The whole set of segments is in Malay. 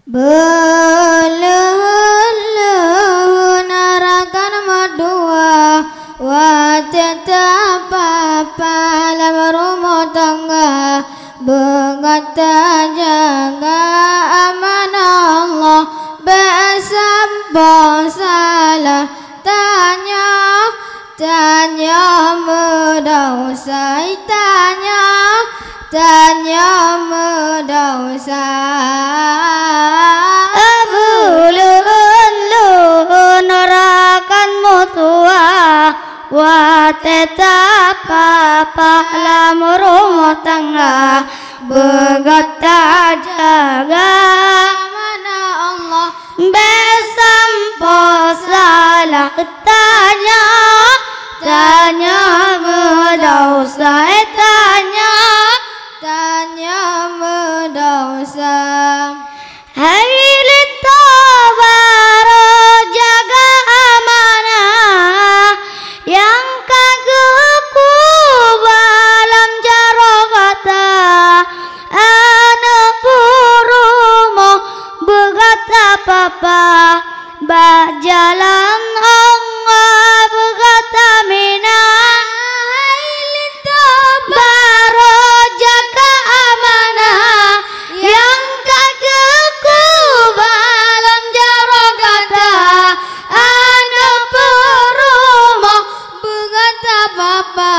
Beleuh narakan madua wa tetap palam rumah tangga begata jaga amanah Allah besampo salah tanya medausa tanya medausa abulun narakan mutua wa tetap palam rumah tangga begata jaga mana Allah besampo salah tanya medausa tanya medausa hai lito baro jaga amanah yang kageku balam jarogata anak purumo begata papa bajalan Allah begata mina lito baro jaga amanah yang kageku balam jarogata anak purumo begata papa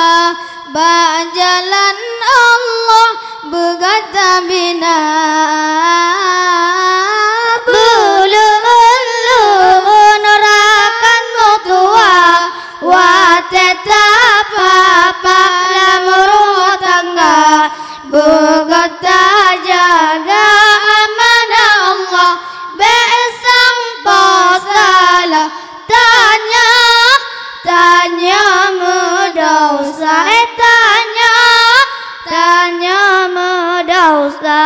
bajalan Allah begata bina belulun narakan mutua wa tetap palam rumah tangga begata jaga amanah Allah besampo salah tanya medausa tanya medausa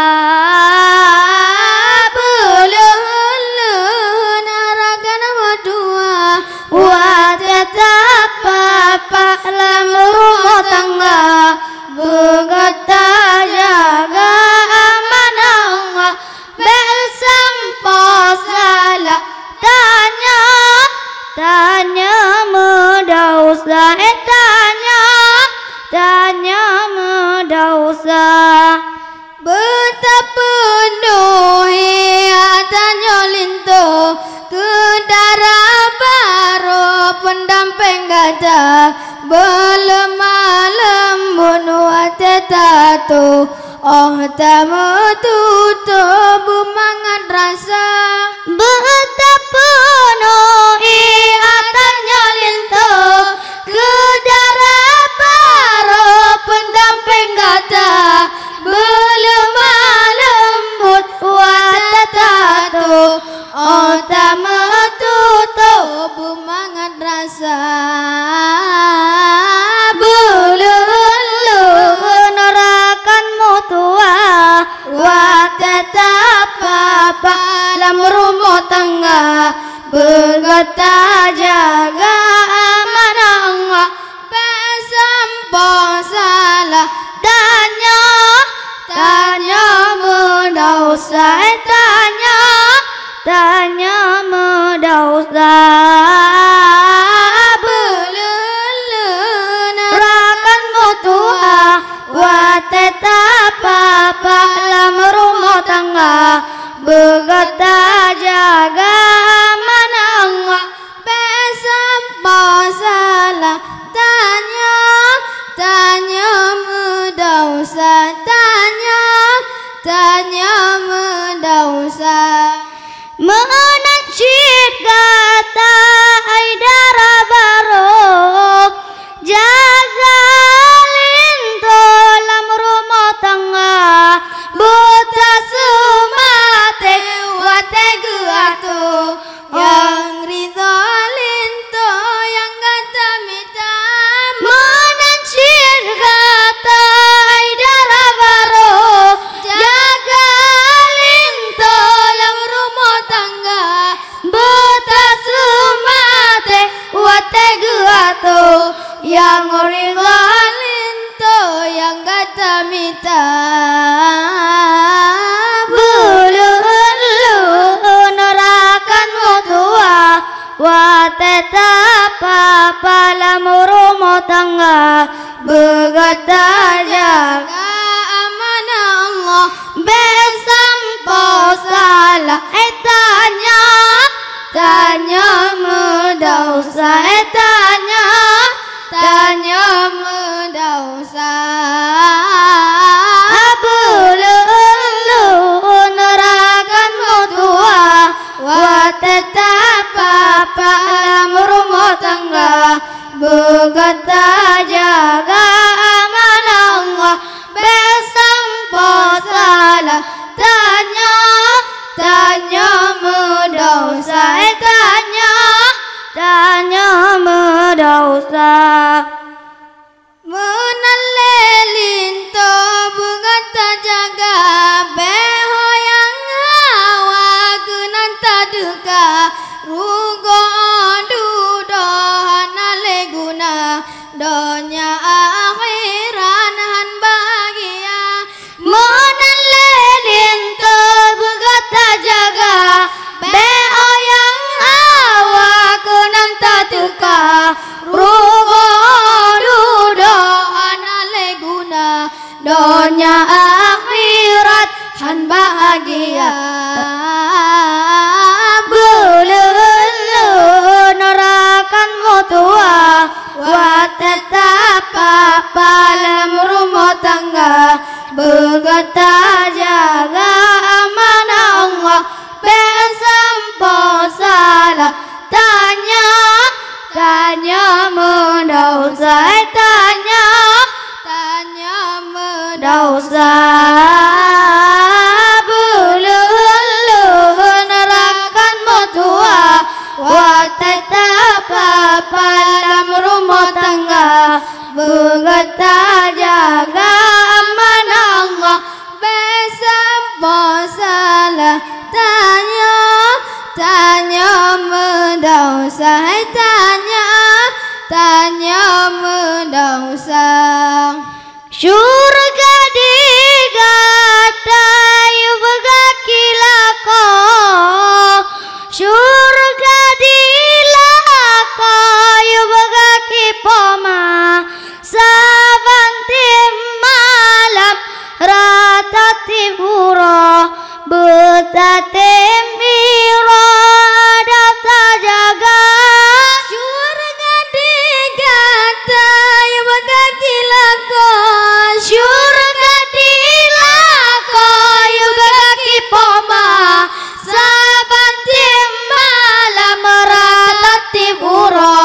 belulun narakan madua wa tetap palam rumah tangga begata jaga amanah Allah besampo salah tanya medausa tanya medausa betapenuhi tanya linto kedara baro pendamping gajah belum malam bunuh tetatu oh tamu tutup mangan rasa betapenuhi tanya linto kedara baro pendamping gajah belum malam bunuh tetatu oh tamu tutup mangan rasa belulun narakan mutua wa tetap palam rumah tangga begata jaga amanah Allah besampo salah tanya medausa tanya medausa belulun narakan mutua wa tetap palam rumah tangga begata jaga amanah Allah besampo salah tanya medausa tanya medausa menajid kata aidara barok jaga linto lam rumah tangga buta sumate wate guatu tangga begata jaga amanah Allah besampo salah tanya mendausa tanya mendausa abululu nerakan mutua wa tetap apa rumah tangga begata jaga amanah Allah besampo salah tanya mendausa tanya mendausa menalelinto begata jaga behoyang hawa genanta duka rugo dudohan aleguna donya akhiran han bahagia menalelinto begata jaga behoyang hawa genanta duka rugo dudohan aleguna donya akhirat han bahagia belulu nerakan mutua wa tetap dalam rumah tangga begata jaga amanah Allah besampo salah tanya mendausa tanya mendausa belulu nerakan mutua wa tetap dalam rumah tangga begata jaga amanah Allah besampo salah tanya mendausa tanya mendausa surga digatai begakilako surga dilakai begaki poma sabantim malam ratati puro betatim biro data jaga surga digatai begaki lako surga dilakai begaki poma sabantim malam ratati puro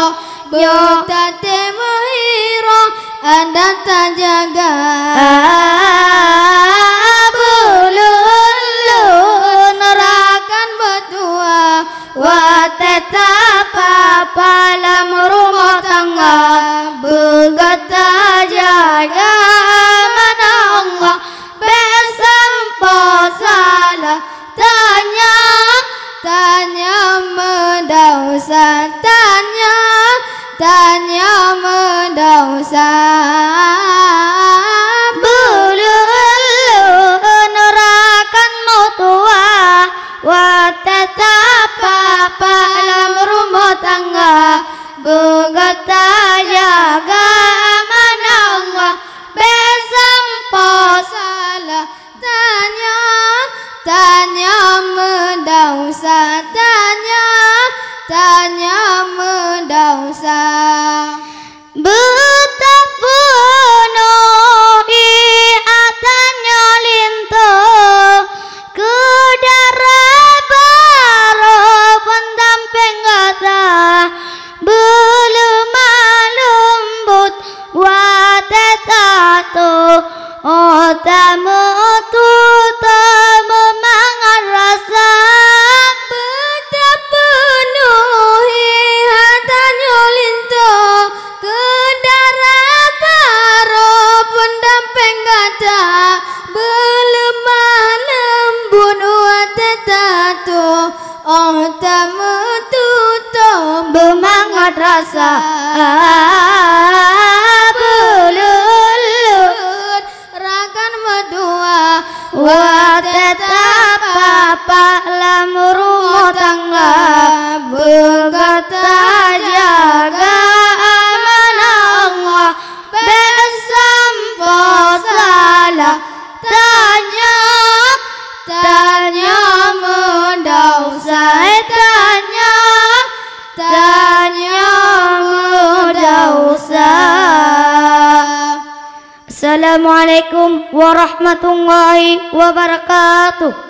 betatim biro data jaga wa tetap dalam rumah tangga begata jaga amanah Allah besampo salah tanya mendausa tanya mendausa belulu nerakan mutua wa tetap dalam rumah tangga begata jaga amanah Allah besampo salah tanya mendausa tanya mendausa betapa atanya linto kudara baro pendamping gata belum lembut wa tetato otamu memangan rasa betapa penuhi hatanya linto kudara baro pendamping gata belum lembut wa tetato otamu memangat rasa belulut rakan medua wa tetap dalam rumah tangga begata jaga amanah Allah tanya mudah usah tanya mudah usah. Assalamualaikum warahmatullahi wabarakatuh.